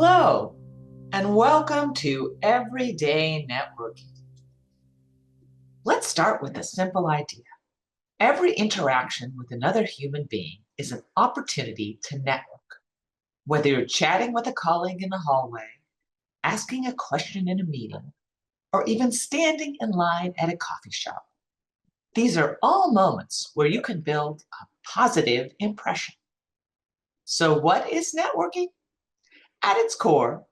Hello, and welcome to Everyday Networking. Let's start with a simple idea. Every interaction with another human being is an opportunity to network. Whether you're chatting with a colleague in the hallway, asking a question in a meeting, or even standing in line at a coffee shop, these are all moments where you can build a positive impression. So what is networking? At its core,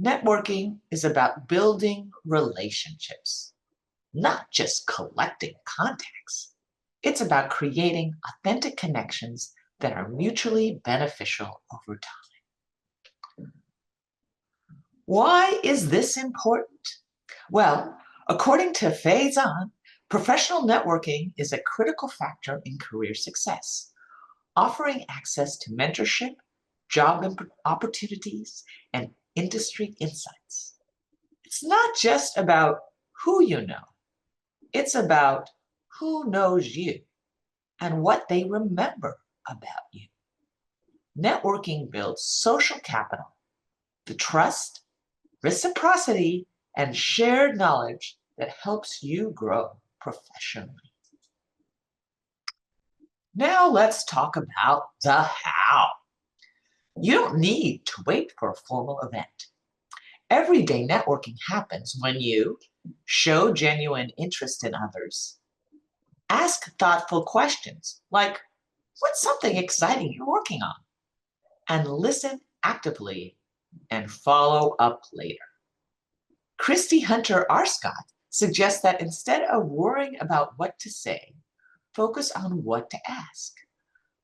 networking is about building relationships, not just collecting contacts. It's about creating authentic connections that are mutually beneficial over time. Why is this important? Well, according to Faison, professional networking is a critical factor in career success, offering access to mentorship, job opportunities, and industry insights. It's not just about who you know, it's about who knows you and what they remember about you. Networking builds social capital, the trust, reciprocity, and shared knowledge that helps you grow professionally. Now let's talk about the how. You don't need to wait for a formal event. Everyday networking happens when you show genuine interest in others, ask thoughtful questions like, what's something exciting you're working on? And listen actively and follow up later. Christy Hunter Arscott suggests that instead of worrying about what to say, focus on what to ask.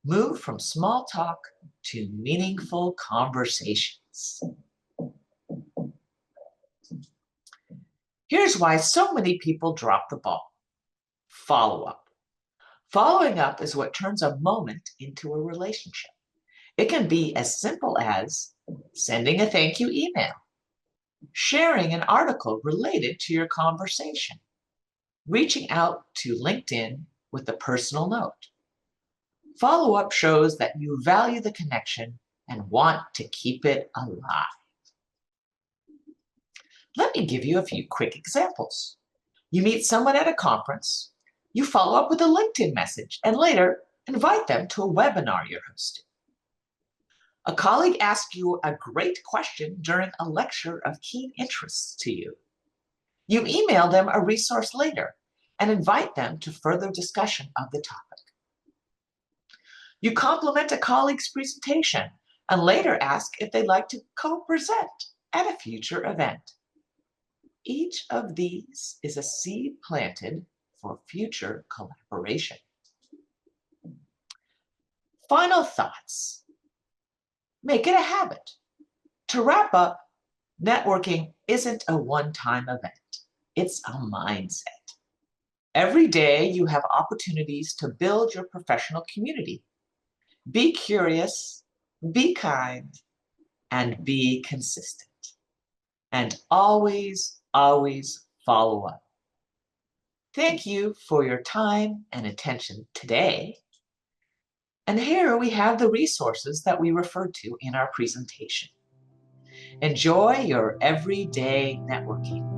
Move from small talk to meaningful conversations. Here's why so many people drop the ball. Follow up. Following up is what turns a moment into a relationship. It can be as simple as sending a thank you email, sharing an article related to your conversation, reaching out to LinkedIn with a personal note. Follow-up shows that you value the connection and want to keep it alive. Let me give you a few quick examples. You meet someone at a conference, you follow up with a LinkedIn message, and later invite them to a webinar you're hosting. A colleague asks you a great question during a lecture of keen interest to you. You email them a resource later and invite them to further discussion of the topic. You compliment a colleague's presentation and later ask if they'd like to co-present at a future event. Each of these is a seed planted for future collaboration. Final thoughts. Make it a habit. To wrap up, networking isn't a one-time event. It's a mindset. Every day you have opportunities to build your professional community. Be curious, be kind, and be consistent. And always, always follow up. Thank you for your time and attention today. And here we have the resources that we referred to in our presentation. Enjoy your everyday networking.